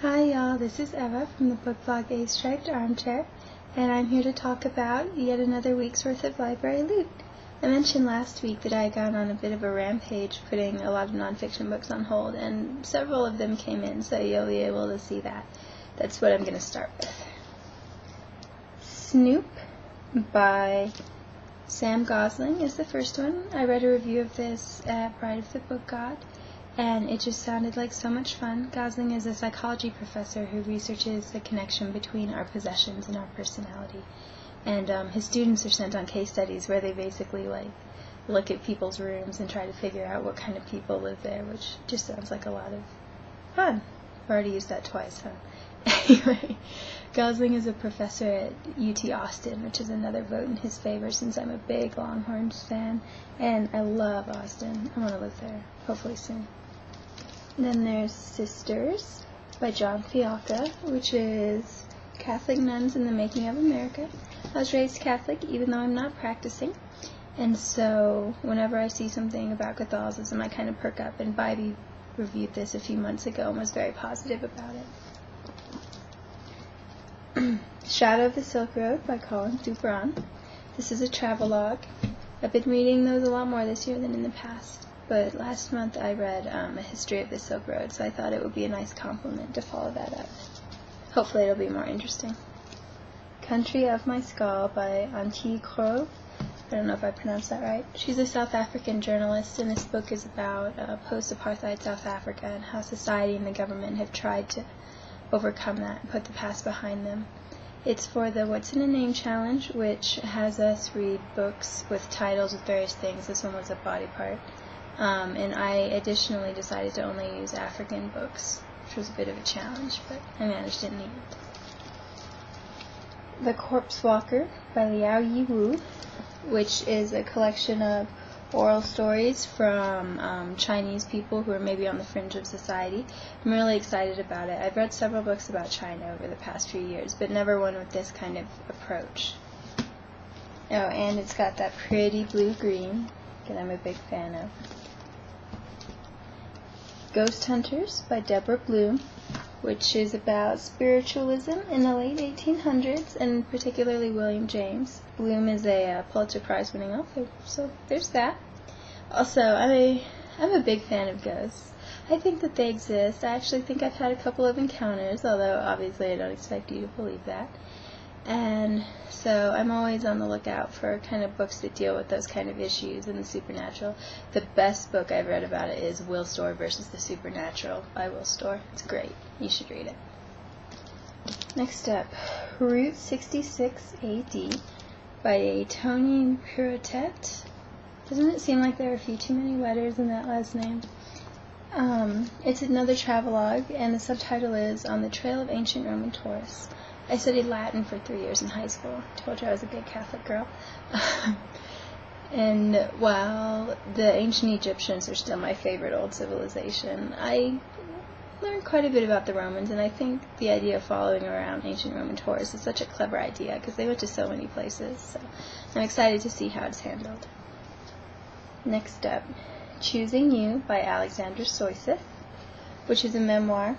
Hi y'all, this is Eva from the book blog A Striped Armchair, and I'm here to talk about yet another week's worth of library loot. I mentioned last week that I had gone on a bit of a rampage putting a lot of nonfiction books on hold, and several of them came in, so you'll be able to see that. That's what I'm going to start with. Snoop by Sam Gosling is the first one. I read a review of this at Bride of the Book God, and it just sounded like so much fun. Gosling is a psychology professor who researches the connection between our possessions and our personality. And his students are sent on case studies where they basically look at people's rooms and try to figure out what kind of people live there, which just sounds like a lot of fun. I've already used that twice, huh? Anyway, Gosling is a professor at UT Austin, which is another vote in his favor since I'm a big Longhorns fan, and I love Austin. I want to live there, hopefully soon. Then there's Sisters by John Fialka, which is Catholic Nuns in the Making of America. I was raised Catholic, even though I'm not practicing, and so whenever I see something about Catholicism, I kind of perk up, and Bybee reviewed this a few months ago and was very positive about it. Shadow of the Silk Road by Colin Dubran. This is a travelogue. I've been reading those a lot more this year than in the past, but last month I read A History of the Silk Road, so I thought it would be a nice compliment to follow that up. Hopefully it'll be more interesting. Country of My Skull by Auntie Grove. I don't know if I pronounced that right. She's a South African journalist, and this book is about post-apartheid South Africa and how society and the government have tried to overcome that and put the past behind them. It's for the What's in a Name challenge, which has us read books with titles of various things. This one was a body part. And I additionally decided to only use African books, which was a bit of a challenge, but I managed it in the end. The Corpse Walker by Liao Yiwu, which is a collection of oral stories from Chinese people who are maybe on the fringe of society. I'm really excited about it. I've read several books about China over the past few years, but never one with this kind of approach. Oh, and it's got that pretty blue-green that I'm a big fan of. Ghost Hunters by Deborah Bloom, which is about spiritualism in the late 1800s, and particularly William James. Bloom is a Pulitzer Prize winning author, so there's that. Also, I'm a big fan of ghosts. I think that they exist. I actually think I've had a couple of encounters, although obviously I don't expect you to believe that. And so I'm always on the lookout for kind of books that deal with those kind of issues and the supernatural. The best book I've read about it is Will Storr versus the Supernatural by Will Storr. It's great. You should read it. Next up, Route 66 AD by Tony Pirotet. Doesn't it seem like there are a few too many letters in that last name? It's another travelogue, and the subtitle is On the Trail of Ancient Roman Tourists. I studied Latin for 3 years in high school. I told you I was a big Catholic girl. And while the ancient Egyptians are still my favorite old civilization, I learned quite a bit about the Romans, and I think the idea of following around ancient Roman tourists is such a clever idea because they went to so many places. So I'm excited to see how it's handled. Next up, Choosing You by Alexandra Soyseth, which is a memoir.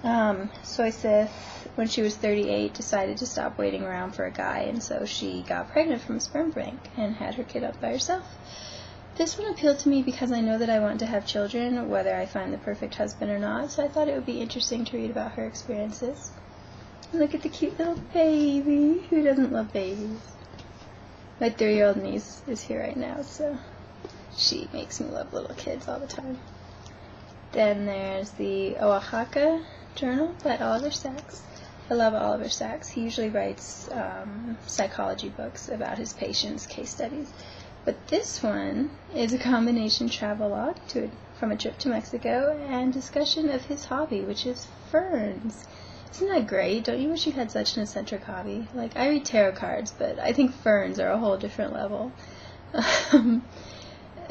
Soyseth, when she was 38, decided to stop waiting around for a guy, and so she got pregnant from a sperm bank and had her kid up by herself. This one appealed to me because I know that I want to have children, whether I find the perfect husband or not, so I thought it would be interesting to read about her experiences. Look at the cute little baby. Who doesn't love babies? My 3-year-old niece is here right now, so she makes me love little kids all the time. Then there's the Oaxaca Journal by Oliver Sacks. I love Oliver Sacks. He usually writes psychology books about his patients' case studies. But this one is a combination travelogue from a trip to Mexico and discussion of his hobby, which is ferns. Isn't that great? Don't you wish you had such an eccentric hobby? Like, I read tarot cards, but I think ferns are a whole different level.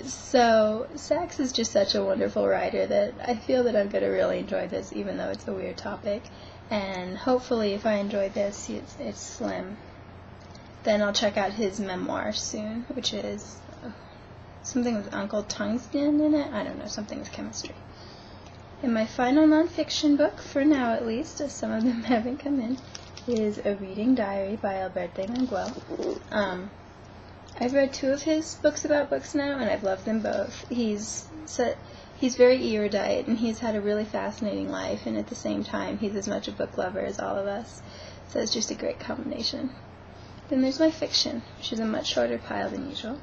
So, Sacks is just such a wonderful writer that I feel that I'm going to really enjoy this, even though it's a weird topic. And hopefully, if I enjoy this, it's slim. Then I'll check out his memoir soon, which is something with Uncle Tungsten in it. I don't know, something with chemistry. And my final nonfiction book, for now at least, as some of them haven't come in, is A Reading Diary by Alberto Manguel. I've read 2 of his books about books now, and I've loved them both. He's very erudite, and he's had a really fascinating life, and at the same time, he's as much a book lover as all of us. So it's just a great combination. Then there's my fiction, which is a much shorter pile than usual.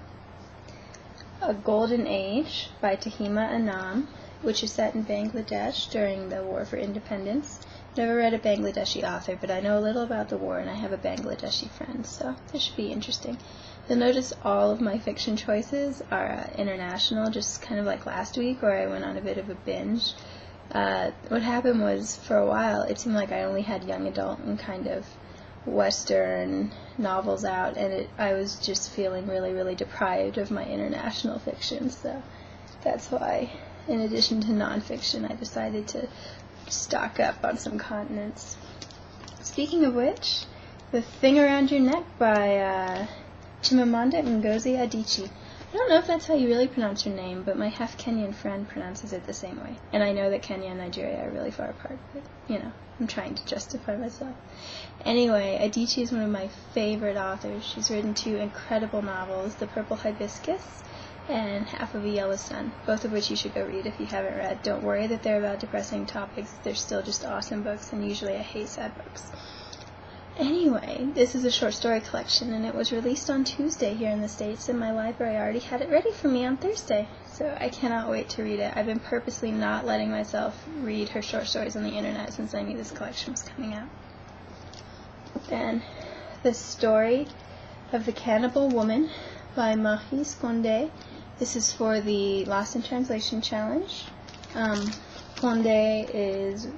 A Golden Age by Tahima Anam, which is set in Bangladesh during the War for Independence. Never read a Bangladeshi author, but I know a little about the war, and I have a Bangladeshi friend, so this should be interesting. You'll notice all of my fiction choices are international, just kind of like last week, where I went on a bit of a binge. What happened was, for a while, it seemed like I only had young adult and kind of Western novels out, and I was just feeling really, really deprived of my international fiction, so that's why, in addition to nonfiction, I decided to stock up on some continents. Speaking of which, The Thing Around Your Neck by Chimamanda Ngozi Adichie. I don't know if that's how you really pronounce her name, but my half-Kenyan friend pronounces it the same way. And I know that Kenya and Nigeria are really far apart, but, you know, I'm trying to justify myself. Anyway, Adichie is one of my favorite authors. She's written 2 incredible novels, The Purple Hibiscus and Half of a Yellow Sun, both of which you should go read if you haven't read. Don't worry that they're about depressing topics. They're still just awesome books, and usually I hate sad books. Anyway, this is a short story collection, and it was released on Tuesday here in the States, and my library already had it ready for me on Thursday, so I cannot wait to read it. I've been purposely not letting myself read her short stories on the internet since I knew this collection was coming out. Then, The Story of the Cannibal Woman by Maurice Condé. This is for the Lost in Translation Challenge. Condé is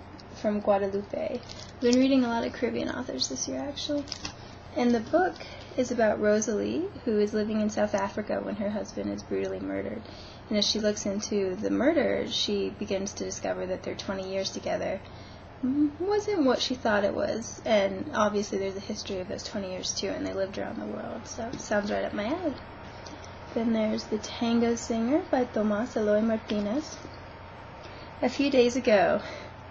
from Guadeloupe. I've been reading a lot of Caribbean authors this year, actually. And the book is about Rosalie, who is living in South Africa when her husband is brutally murdered. And as she looks into the murder, she begins to discover that their 20 years together wasn't what she thought it was. And obviously there's a history of those 20 years too, and they lived around the world, so it sounds right up my alley. Then there's The Tango Singer by Tomás Eloy Martínez. A few days ago,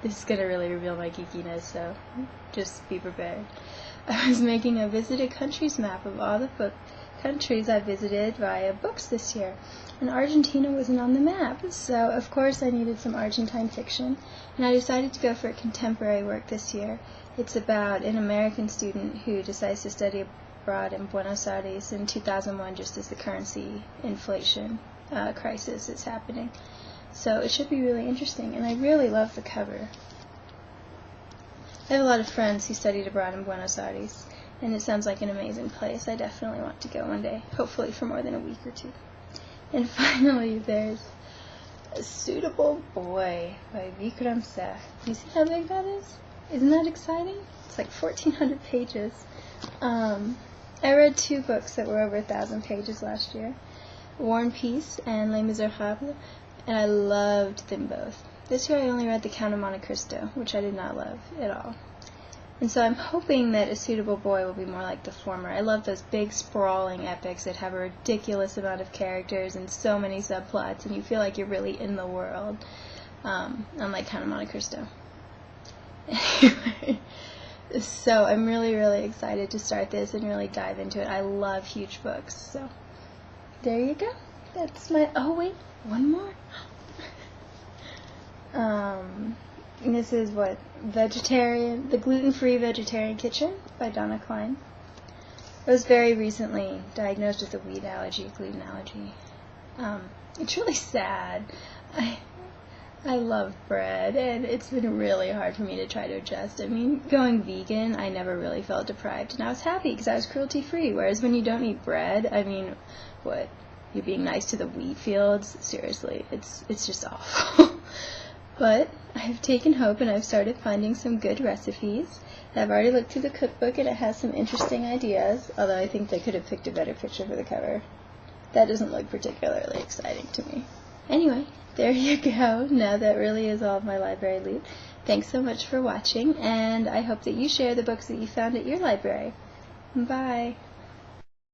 this is going to really reveal my geekiness, so just be prepared. I was making a visited countries map of all the countries I visited via books this year, and Argentina wasn't on the map, so of course I needed some Argentine fiction, and I decided to go for a contemporary work this year. It's about an American student who decides to study abroad in Buenos Aires in 2001, just as the currency inflation crisis is happening. So it should be really interesting, and I really love the cover. I have a lot of friends who studied abroad in Buenos Aires, and it sounds like an amazing place. I definitely want to go one day, hopefully for more than a week or 2. And finally, there's A Suitable Boy by Vikram Seth. Do you see how big that is? Isn't that exciting? It's like 1,400 pages. I read 2 books that were over 1,000 pages last year, War and Peace and Les Miserables, and I loved them both. This year I only read The Count of Monte Cristo, which I did not love at all. And so I'm hoping that A Suitable Boy will be more like the former. I love those big, sprawling epics that have a ridiculous amount of characters and so many subplots, and you feel like you're really in the world, unlike Count of Monte Cristo. Anyway, so I'm really, really excited to start this and really dive into it. I love huge books, so there you go. That's my... Oh, wait, one more. This is what? The Gluten-Free Vegetarian Kitchen by Donna Klein. I was very recently diagnosed with a wheat allergy, gluten allergy. It's really sad. I love bread, and it's been really hard for me to try to adjust. I mean, going vegan, I never really felt deprived, and I was happy because I was cruelty-free, whereas when you don't eat bread, I mean, what? You're being nice to the wheat fields? Seriously, it's just awful. But I've taken hope, and I've started finding some good recipes. I've already looked through the cookbook, and it has some interesting ideas, although I think they could have picked a better picture for the cover. That doesn't look particularly exciting to me. Anyway, there you go. Now that really is all of my library loot. Thanks so much for watching, and I hope that you share the books that you found at your library. Bye.